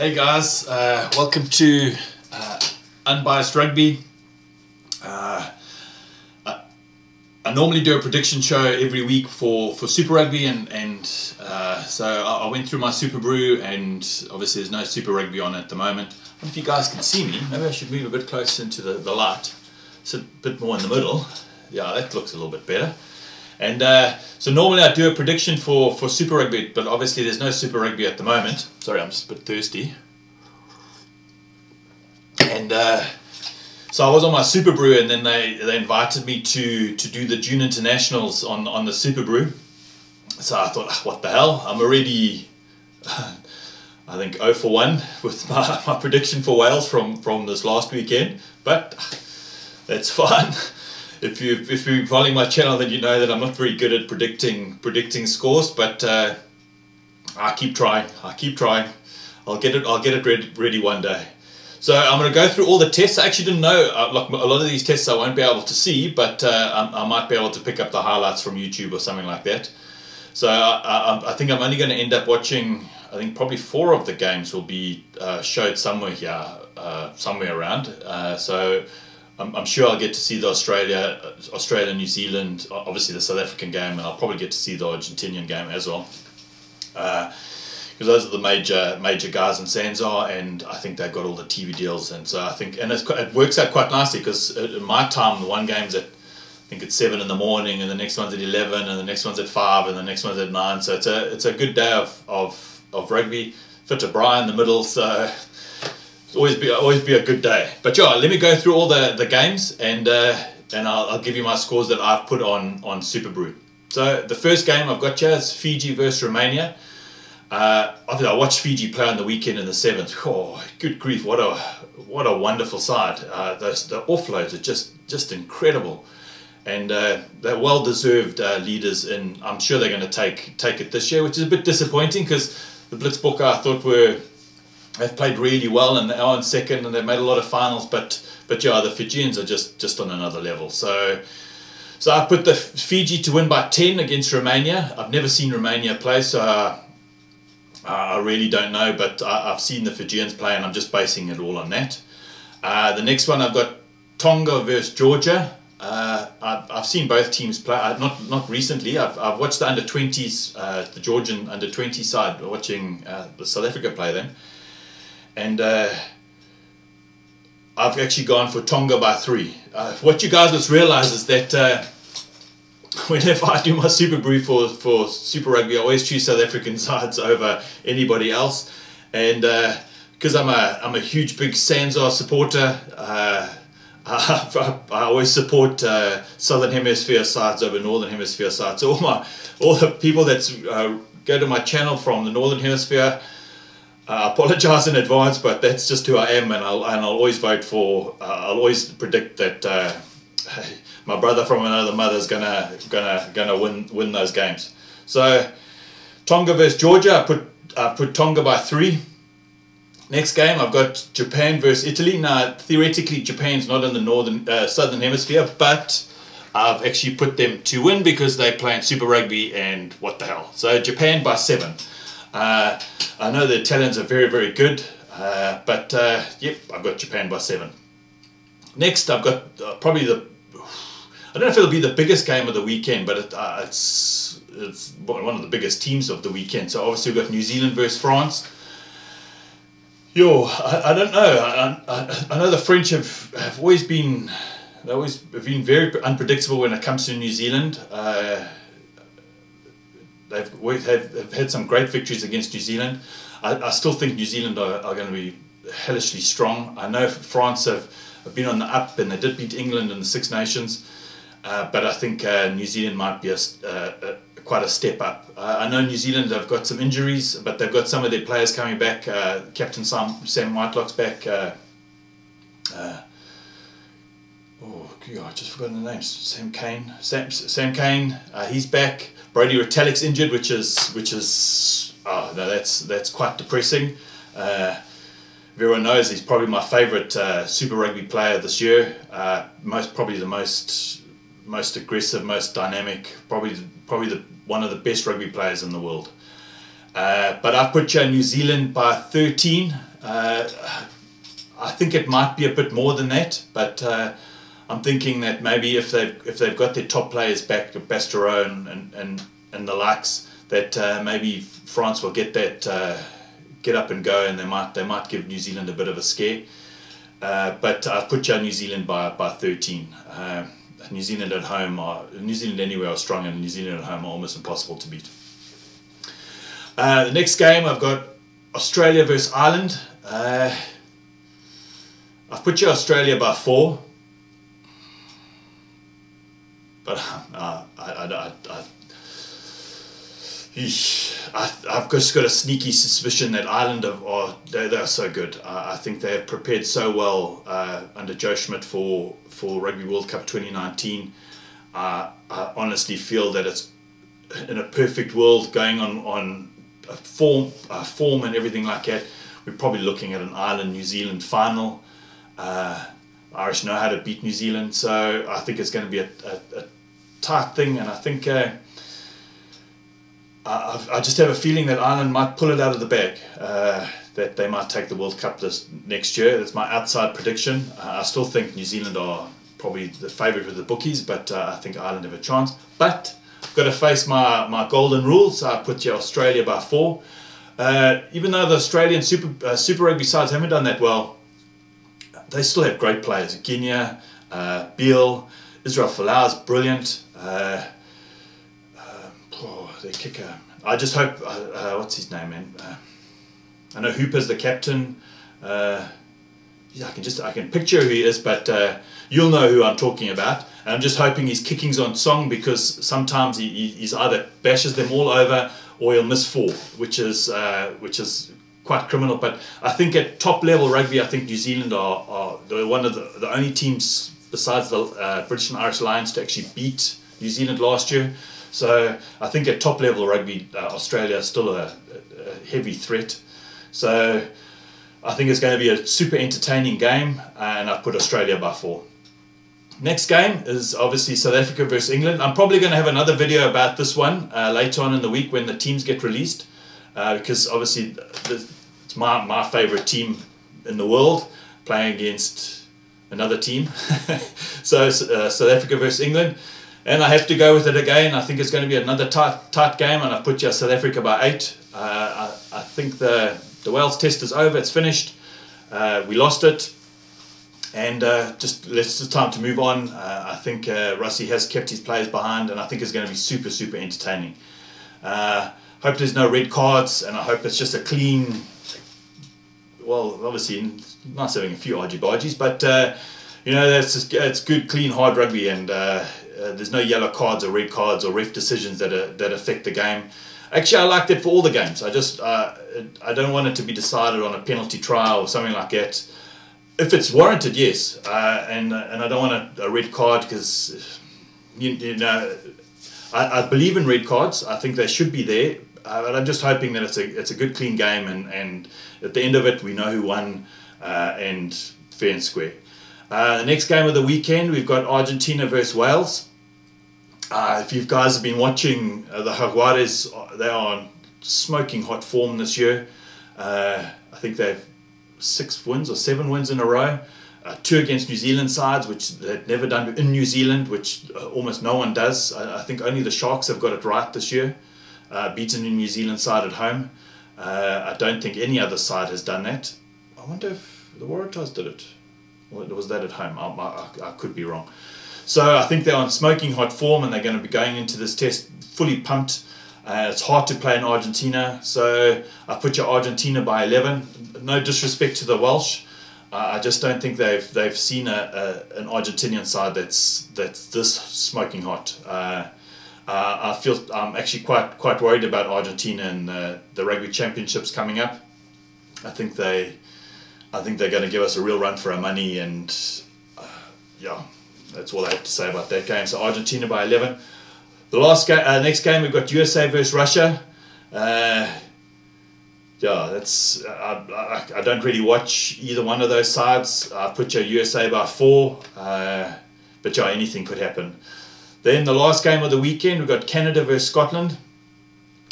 Hey guys, welcome to Unbiased Rugby. I normally do a prediction show every week for Super Rugby, and so I went through my Superbru, and obviously there's no Super Rugby on at the moment. I don't know if you guys can see me. Maybe I should move a bit closer into the light, sit a bit more in the middle. Yeah, that looks a little bit better. And so normally I do a prediction for Super Rugby, but obviously there's no Super Rugby at the moment. Sorry, I'm just a bit thirsty. And so I was on my Superbru, and then they invited me to do the June Internationals on the Superbru. So I thought, what the hell? I'm already, I think, 0 for 1 with my prediction for Wales from this last weekend. But that's fine. If you've been following my channel, then you know that I'm not very good at predicting scores, but I keep trying. I'll get it ready one day. So I'm going to go through all the tests. I actually didn't know, like a lot of these tests I won't be able to see, but I might be able to pick up the highlights from YouTube or something like that. So I think I'm only going to end up watching, I think probably 4 of the games will be showed somewhere here, somewhere around. So I'm sure I'll get to see the Australia, New Zealand, obviously the South African game, and I'll probably get to see the Argentinian game as well. Because those are the major guys in SANZAAR, and I think they've got all the TV deals, and so I think, and it works out quite nicely, because in my time the one game's at, I think it's 7 in the morning, and the next one's at 11, and the next one's at 5, and the next one's at 9. So it's a good day of rugby. Fit a bra in the middle, so always be a good day. But yeah, let me go through all the games, and I'll give you my scores that I've put on Superbru. So the first game I've got here is Fiji versus Romania. I watched Fiji play on the weekend in the 7th. Oh, good grief! What a wonderful side. The offloads are just incredible, and they're well-deserved leaders. And I'm sure they're going to take it this year, which is a bit disappointing, because the Blitzbokke I thought they've played really well, and they are in second, and they've made a lot of finals. But yeah, the Fijians are just on another level. So I put the Fiji to win by 10 against Romania. I've never seen Romania play, so I really don't know, but I've seen the Fijians play, and I'm just basing it all on that. The next one I've got Tonga versus Georgia. I've seen both teams play. Not recently. I've watched the under-20s, the Georgian under-20 side, watching the South Africa play them, and I've actually gone for Tonga by 3. What you guys must realise is that whenever I do my Superbru for Super Rugby, I always choose South African sides over anybody else, and because I'm a huge big SANZAAR supporter, I always support Southern Hemisphere sides over Northern Hemisphere sides. So all the people that go to my channel from the Northern Hemisphere, I apologise in advance, but that's just who I am, and I'll always vote for. I'll always predict that my brother from another mother is gonna win those games. So Tonga versus Georgia, I put Tonga by 3. Next game I've got Japan versus Italy. Now theoretically Japan's not in the Southern Hemisphere, but I've actually put them to win because they play in Super Rugby, and what the hell. So Japan by 7. I know the Italians are very, very good, but yep, I've got Japan by 7. Next I've got probably I don't know if it'll be the biggest game of the weekend, but it's one of the biggest teams of the weekend. So obviously we've got New Zealand versus France. I don't know. I know the French have always been very unpredictable when it comes to New Zealand. They've had some great victories against New Zealand. I still think New Zealand are going to be hellishly strong. I know France have been on the up, and they did beat England in the Six Nations, but I think New Zealand might be quite a step up. I know New Zealand have got some injuries, but they've got some of their players coming back. Captain Sam Whitelock's back. I just forgotten the names. Sam Cane. He's back. Brody Retallick's injured, which is oh no, that's quite depressing. Everyone knows he's probably my favourite Super Rugby player this year. Probably the most aggressive, most dynamic, probably one of the best rugby players in the world. But I've put New Zealand by 13 I think it might be a bit more than that, but I'm thinking that maybe if they've got their top players back, Bastereau and the likes, that maybe France will get up and go, and they might give New Zealand a bit of a scare. But I've put you on New Zealand by 13. New Zealand at home, New Zealand anywhere are strong, and New Zealand at home are almost impossible to beat. The next game I've got Australia versus Ireland. I've put you Australia by 4, but I've just got a sneaky suspicion that Ireland they're so good. I think they have prepared so well under Joe Schmidt for Rugby World Cup 2019. I honestly feel that it's in a perfect world, going on form and everything like that. We're probably looking at an Ireland-New Zealand final. Irish know how to beat New Zealand, so I think it's going to be a tight thing, and I think I just have a feeling that Ireland might pull it out of the bag, that they might take the World Cup this next year. That's my outside prediction. I still think New Zealand are probably the favourite with the bookies, but I think Ireland have a chance. But I've got to face my golden rule, so I put you Australia by 4. Even though the Australian Super Rugby sides haven't done that well, they still have great players. Guinea, Beale, Israel Folau's brilliant. Their kicker. I just hope. What's his name, man? I know Hooper's the captain. I can picture who he is, but you'll know who I'm talking about. And I'm just hoping his kicking's on song, because sometimes he's either bashes them all over or he'll miss 4, which is quite criminal. But I think at top level rugby, I think New Zealand are one of the only teams besides the British and Irish Lions to actually beat New Zealand last year. So I think at top level rugby, Australia is still a heavy threat. So I think it's going to be a super entertaining game, and I've put Australia by 4. Next game is obviously South Africa versus England. I'm probably going to have another video about this one later on in the week when the teams get released, because obviously it's my favourite team in the world playing against another team. So South Africa versus England. And I have to go with it again. I think it's going to be another tight game, and I've put you South Africa by 8. I think the Wales test is over. It's finished. We lost it, and it's just time to move on. I think Russie has kept his players behind, and I think it's going to be super entertaining. Hope there's no red cards, and I hope it's just a clean. Well, obviously it's nice having a few argy-bargies, but it's good, clean, hard rugby, and there's no yellow cards or red cards or ref decisions that affect the game. Actually, I like that for all the games. I don't want it to be decided on a penalty trial or something like that. If it's warranted, yes, and I don't want a red card, because I believe in red cards. I think they should be there, but I'm just hoping that it's a good, clean game, and at the end of it, we know who won, and fair and square. The next game of the weekend, we've got Argentina versus Wales. If you guys have been watching the Jaguares, they are on smoking hot form this year. I think they have 6 wins or 7 wins in a row. 2 against New Zealand sides, which they've never done in New Zealand, which almost no one does. I think only the Sharks have got it right this year, beaten a New Zealand side at home. I don't think any other side has done that. I wonder if the Waratahs did it. Or was that at home? I could be wrong. So I think they're on smoking hot form, and they're going to be going into this test fully pumped. It's hard to play in Argentina, so I put your Argentina by 11. No disrespect to the Welsh, I just don't think they've seen an Argentinian side that's this smoking hot. I feel I'm actually quite worried about Argentina and the Rugby Championships coming up. I think they're going to give us a real run for our money, and yeah, that's all I have to say about that game. So Argentina by 11. The next game we've got USA versus Russia. Yeah, that's I don't really watch either one of those sides. I put your USA by 4, but yeah, anything could happen. Then the last game of the weekend, we've got Canada versus Scotland.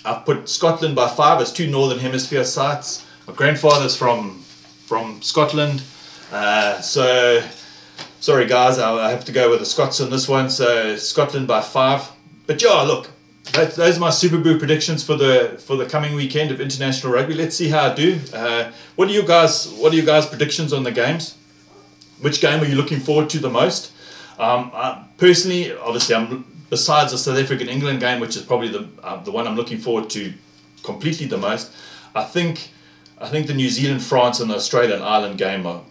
I've put Scotland by 5. It's 2 Northern Hemisphere sides. My grandfather's from from Scotland. So sorry guys, I have to go with the Scots on this one. So Scotland by 5. But yeah, look, those are my Superbru predictions for the coming weekend of international rugby. Let's see how I do. What are you guys' predictions on the games? Which game are you looking forward to the most? Personally, obviously, besides the South African England game, which is probably the one I'm looking forward to completely the most. I think the New Zealand France and the Australian Ireland game are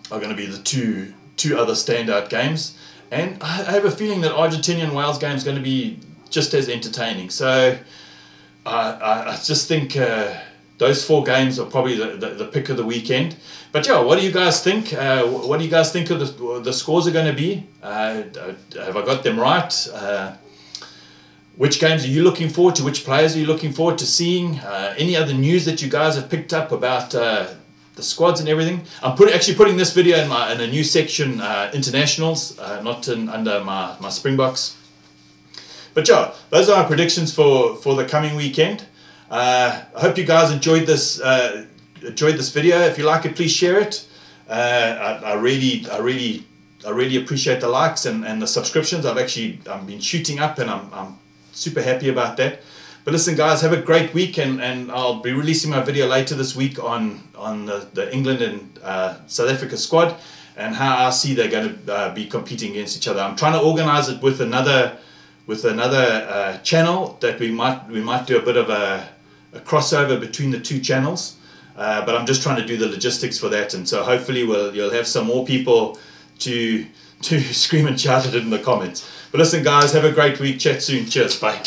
going to be the two other standout games. And I have a feeling that Argentina and Wales game is going to be just as entertaining. So I just think those 4 games are probably the pick of the weekend. But yeah, what do you guys think? What do you guys think of the scores are going to be? Have I got them right? Which games are you looking forward to? Which players are you looking forward to seeing? Any other news that you guys have picked up about the squads and everything? I'm actually putting this video in a new section, internationals, not under my Springboks. But yeah, those are our predictions for the coming weekend. I hope you guys enjoyed this video. If you like it, please share it. I really appreciate the likes and the subscriptions. I've been shooting up, and I'm super happy about that. But listen guys, have a great week, and I'll be releasing my video later this week on the England and South Africa squad, and how I see they're going to be competing against each other. I'm trying to organize it with another channel that we might do a bit of a crossover between the 2 channels, but I'm just trying to do the logistics for that, and so hopefully you'll have some more people to scream and shout at it in the comments. But listen guys, have a great week. Chat soon. Cheers. Bye.